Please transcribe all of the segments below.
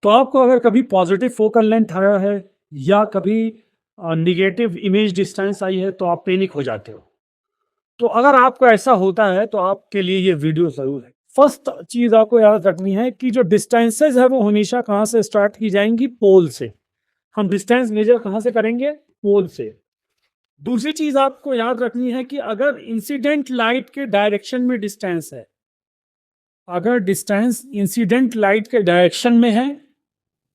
तो आपको अगर कभी पॉजिटिव फोकल लेंथ आया है या कभी निगेटिव इमेज डिस्टेंस आई है तो आप पैनिक हो जाते हो। तो अगर आपको ऐसा होता है तो आपके लिए ये वीडियो ज़रूर है। फर्स्ट चीज़ आपको याद रखनी है कि जो डिस्टेंसेस है वो हमेशा कहाँ से स्टार्ट की जाएंगी? पोल से। हम डिस्टेंस मेजर कहाँ से करेंगे? पोल से। दूसरी चीज़ आपको याद रखनी है कि अगर इंसिडेंट लाइट के डायरेक्शन में डिस्टेंस है, अगर डिस्टेंस इंसिडेंट लाइट के डायरेक्शन में है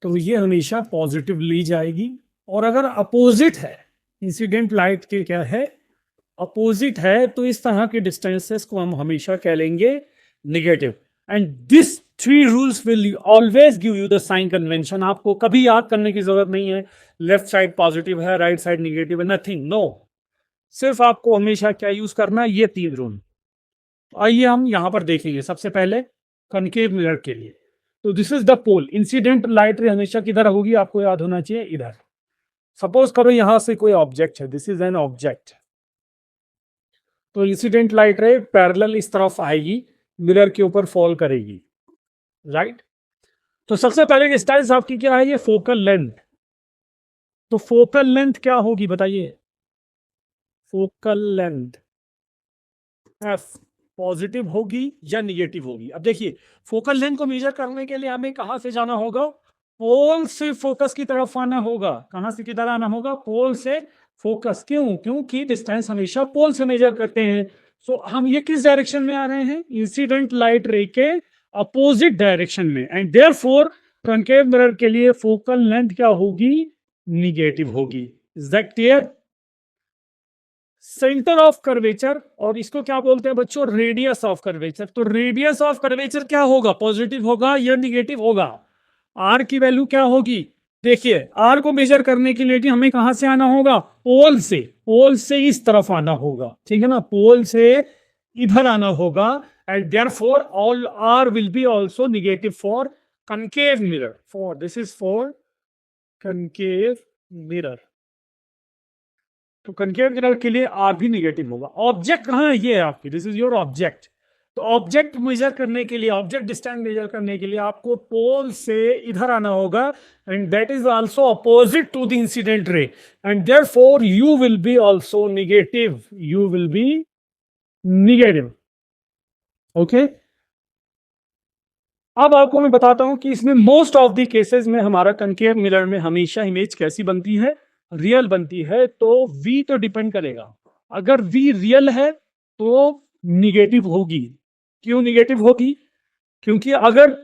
तो ये हमेशा पॉजिटिव ली जाएगी, और अगर अपोजिट है, इंसिडेंट लाइट के क्या है, अपोजिट है, तो इस तरह के डिस्टेंसेस को हम हमेशा कह लेंगे negative. And this three rules will always give you the sign convention. आपको कभी याद करने की जरूरत नहीं है लेफ्ट साइड पॉजिटिव है, राइट साइड निगेटिव है, नथिंग, नो। सिर्फ आपको हमेशा क्या यूज करना है? ये तीन रूल। आइए हम यहां पर देखेंगे। सबसे पहले कनकेव मिरर के लिए, तो this is the pole. Incident light ray हमेशा किधर होगी? आपको याद होना चाहिए इधर। सपोज करो यहां से कोई ऑब्जेक्ट है, दिस इज एन ऑब्जेक्ट, तो इंसिडेंट लाइट रे पैरेलल इस तरफ आएगी, मिरर के ऊपर फॉल करेगी, राइट। तो सबसे पहले डिस्टेंस आपकी क्या है? ये फोकल लेंथ। तो फोकल लेंथ क्या होगी बताइए? फोकल लेंथ एफ पॉजिटिव होगी या निगेटिव होगी? अब देखिए, फोकल लेंथ को मेजर करने के लिए हमें कहां से जाना होगा? पोल से फोकस की तरफ आना होगा। कहां से किधर आना होगा? पोल से फोकस। क्यों? क्योंकि डिस्टेंस हमेशा पोल से मेजर करते हैं। सो हम ये किस डायरेक्शन में आ रहे हैं? इंसिडेंट लाइट रे के अपोजिट डायरेक्शन में। एंड देयरफॉर कॉनकेव मिरर के लिए फोकल लेंथ क्या होगी? निगेटिव होगी। Is that clear? Centre of curvature, और इसको क्या बोलते हैं बच्चों? Radius of curvature. तो रेडियस ऑफ कर्वेचर क्या होगा? पॉजिटिव होगा या निगेटिव होगा? आर की वैल्यू क्या होगी? देखिए, आर को मेजर करने के लिए हमें कहां से आना होगा? पोल से। पोल से इस तरफ आना होगा, ठीक है ना, पोल से इधर आना होगा। And therefore all R will be also negative for concave mirror. For this is for concave mirror. तो कनकेव मिरर के लिए आर भी निगेटिव होगा। ऑब्जेक्ट कहां है? ये है आपकी, दिस इज योर ऑब्जेक्ट। तो ऑब्जेक्ट मेजर करने के लिए, ऑब्जेक्ट डिस्टेंस मेजर करने के लिए आपको पोल से इधर आना होगा, and that is also opposite to the incident ray, and therefore you will be also negative. You will be negative. Okay. अब आपको मैं बताता हूं कि इसमें मोस्ट ऑफ द केसेस में हमारा कनकेव मिरर में हमेशा इमेज कैसी बनती है? रियल बनती है। तो V तो डिपेंड करेगा। अगर V रियल है तो निगेटिव होगी। क्यों निगेटिव होगी? क्योंकि अगर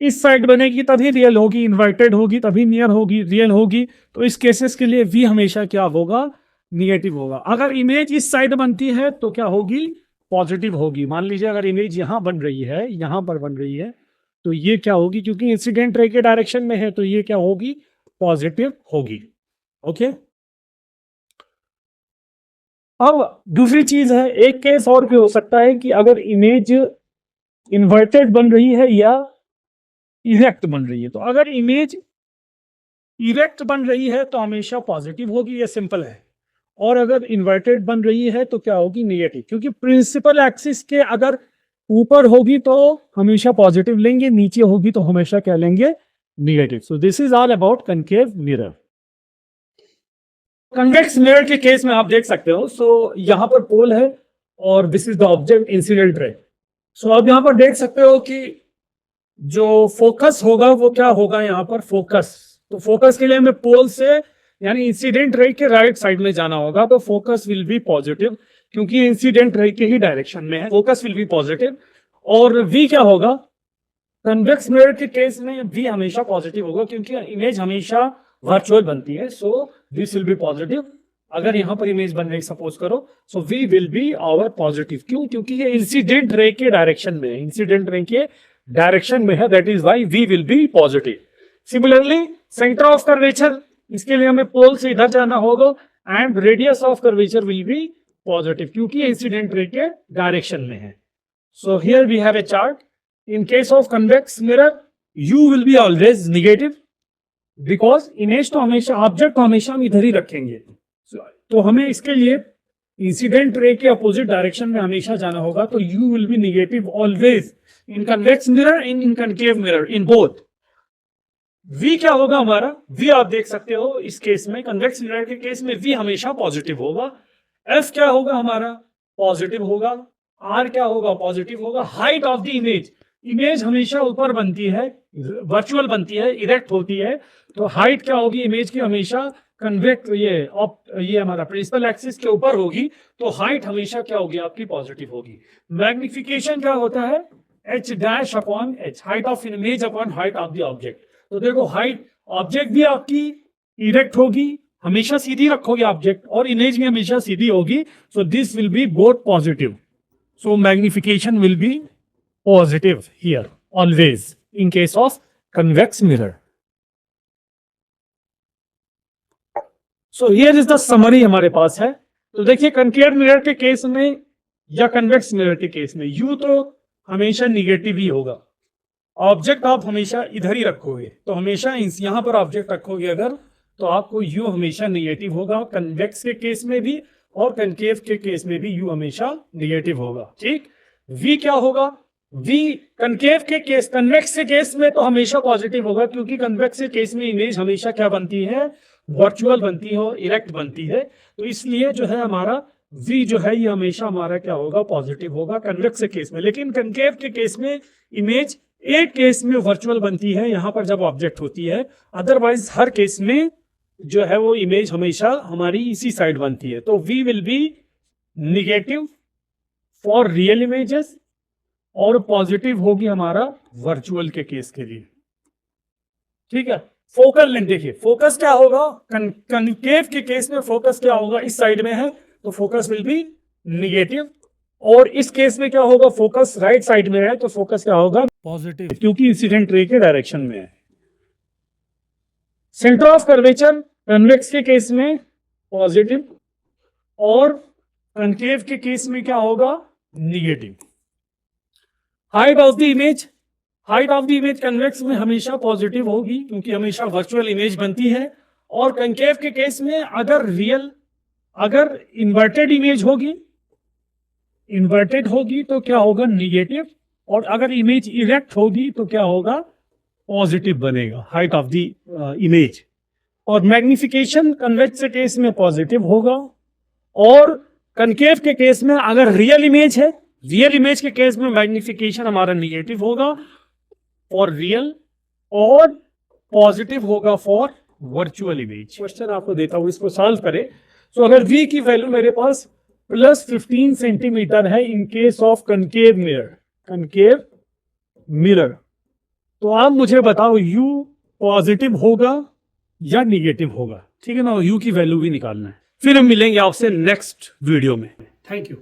इस साइड बनेगी तभी रियल होगी, इन्वर्टेड होगी तभी नियर होगी, रियल होगी। तो इस केसेस के लिए V हमेशा क्या होगा? निगेटिव होगा। अगर इमेज इस साइड बनती है तो क्या होगी? पॉजिटिव होगी। मान लीजिए अगर इमेज यहां बन रही है, यहां पर बन रही है, तो ये क्या होगी? क्योंकि इंसिडेंट रे के डायरेक्शन में है तो ये क्या होगी? पॉजिटिव होगी। ओके। अब दूसरी चीज है, एक केस और भी हो सकता है कि अगर इमेज इन्वर्टेड बन रही है या इरेक्ट बन रही है। तो अगर इमेज इरेक्ट बन रही है तो हमेशा पॉजिटिव होगी, ये सिंपल है। और अगर इन्वर्टेड बन रही है तो क्या होगी? निगेटिव। क्योंकि प्रिंसिपल एक्सिस के अगर ऊपर होगी तो हमेशा पॉजिटिव लेंगे, नीचे होगी तो हमेशा क्या लेंगे? Negative. So this is all about concave mirror. Convex mirror के केस में आप देख सकते हो, सो यहां पर पोल है और this is the object incident ray. So आप यहां पर देख सकते हो कि जो फोकस होगा वो क्या होगा? यहां पर फोकस। तो फोकस के लिए हमें पोल से यानी इंसिडेंट रे के राइट साइड में जाना होगा। तो फोकस विल बी पॉजिटिव क्योंकि इंसिडेंट रे के ही डायरेक्शन में है। Focus will be positive. और V क्या होगा? कन्वेक्स मिरर के केस में V हमेशा पॉजिटिव होगा क्योंकि इमेज हमेशा वर्चुअल बनती है। So this will be positive. अगर यहां पर इमेज बन रही सपोज करो, so V will be our positive. क्यों? क्योंकि ये इंसिडेंट रे के डायरेक्शन में है, इंसिडेंट रे के डायरेक्शन में है, that is why V will be positive. Similarly centre of curvature, इसके लिए हमें पोल से इधर जाना होगा, and radius of curvature will be positive क्योंकि इंसिडेंट रे के डायरेक्शन में है। So here we have a chart. In case of convex mirror, U will be always negative because image तो हमेशा, ऑब्जेक्ट तो हमेशा हम इधर ही रखेंगे। तो हमें इसके लिए इंसिडेंट रे के अपोजिट डायरेक्शन में हमेशा जाना होगा। तो U will be negative always in convex mirror and in concave mirror, in both. V क्या होगा हमारा, V आप देख सकते हो इस केस में, कन्वेक्स मिरर के केस में V हमेशा पॉजिटिव होगा। F क्या होगा हमारा, पॉजिटिव होगा। R क्या होगा, पॉजिटिव होगा। Height of the image, image हमेशा ऊपर बनती है, वर्चुअल बनती है, इरेक्ट होती है, तो हाइट क्या होगी इमेज की, हमेशा कन्वेक्ट ये हमारा प्रिंसिपल एक्सिस के ऊपर होगी, तो हाइट हमेशा क्या होगी आपकी, पॉजिटिव होगी। मैग्निफिकेशन क्या होता है, h dash upon h, height of image upon height of the object. तो देखो हाइट, ऑब्जेक्ट भी आपकी इरेक्ट होगी, हमेशा सीधी रखोगे ऑब्जेक्ट, और इमेज भी हमेशा सीधी होगी, सो this will B both positive, so magnification will be positive here always in case of convex mirror. So here is the summary हमारे पास है। तो देखिए कनकेव मिरर के केस में या कन्वेक्स मिरर के केस में यू तो हमेशा निगेटिव ही होगा, ऑब्जेक्ट आप हमेशा इधर ही रखोगे, तो हमेशा यहां पर ऑब्जेक्ट रखोगे अगर, तो आपको यू हमेशा निगेटिव होगा, कन्वेक्स के केस में भी और कनकेव के केस में भी यू हमेशा निगेटिव होगा। ठीक, वी क्या होगा, वी कनकेव के केस, कन्वेक्स के केस में तो हमेशा पॉजिटिव होगा, क्योंकि कन्वेक्स के केस में इमेज हमेशा क्या बनती है, वर्चुअल बनती है और इरेक्ट बनती है, तो इसलिए जो है हमारा v जो है ये हमेशा हमारा क्या होगा, पॉजिटिव होगा कन्वेक्स के केस में। लेकिन कनकेव के केस में इमेज एक केस में वर्चुअल बनती है, यहां पर जब ऑब्जेक्ट होती है, अदरवाइज हर केस में जो है वो इमेज हमेशा हमारी इसी साइड बनती है। तो v will be negative for real images और पॉजिटिव होगी हमारा वर्चुअल के केस के लिए। ठीक है, फोकल लेंथ देखिए, फोकस क्या होगा, कनकेव के केस में फोकस क्या होगा, इस साइड में है, तो फोकस विल बी निगेटिव, और इस केस में क्या होगा, फोकस राइट साइड में है, तो फोकस क्या होगा, पॉजिटिव, क्योंकि इंसिडेंट रे के डायरेक्शन में है। सेंटर ऑफ कर्वेचर कन्वेक्स के केस में पॉजिटिव, और कनकेव के केस में क्या होगा, negative. Height of the image, height of the image convex में हमेशा पॉजिटिव होगी, क्योंकि हमेशा वर्चुअल इमेज बनती है, और कनकेव के केस में अगर इन्वर्टेड इमेज होगी, इन्वर्टेड होगी तो क्या होगा, निगेटिव, और अगर इमेज इरेक्ट होगी तो क्या होगा, पॉजिटिव बनेगा हाइट ऑफ द इमेज। और मैग्निफिकेशन कन्वेक्स के केस में पॉजिटिव होगा, और कनकेव के केस में अगर रियल इमेज है, रियल इमेज के केस में मैग्निफिकेशन हमारा निगेटिव होगा फॉर रियल, और पॉजिटिव होगा फॉर वर्चुअल इमेज। क्वेश्चन आपको देता हूं, इसको सॉल्व करें। सो अगर v की वैल्यू मेरे पास +15 सेंटीमीटर है in case of concave mirror, concave mirror, तो आप मुझे बताओ u पॉजिटिव होगा या निगेटिव होगा। ठीक है ना, u की वैल्यू भी निकालना है। फिर हम मिलेंगे आपसे नेक्स्ट वीडियो में। Thank you.